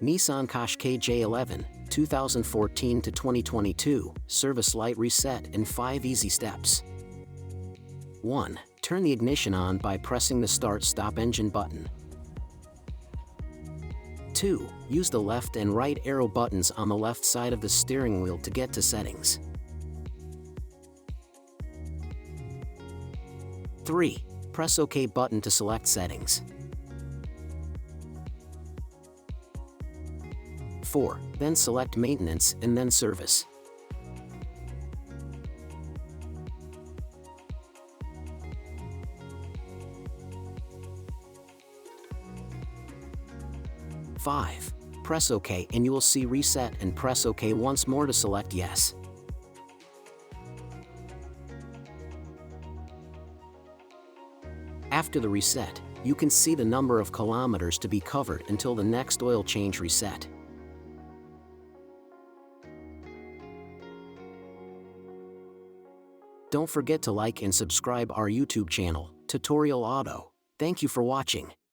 Nissan Qashqai J11, 2014 to 2022, service light reset in 5 easy steps. 1. Turn the ignition on by pressing the start-stop engine button. 2. Use the left and right arrow buttons on the left side of the steering wheel to get to settings. 3. Press OK button to select settings. 4. Then select maintenance and then service. 5. Press OK and you will see reset, and press OK once more to select yes. After the reset, you can see the number of kilometers to be covered until the next oil change reset. Don't forget to like and subscribe our YouTube channel, Tutorial Auto. Thank you for watching.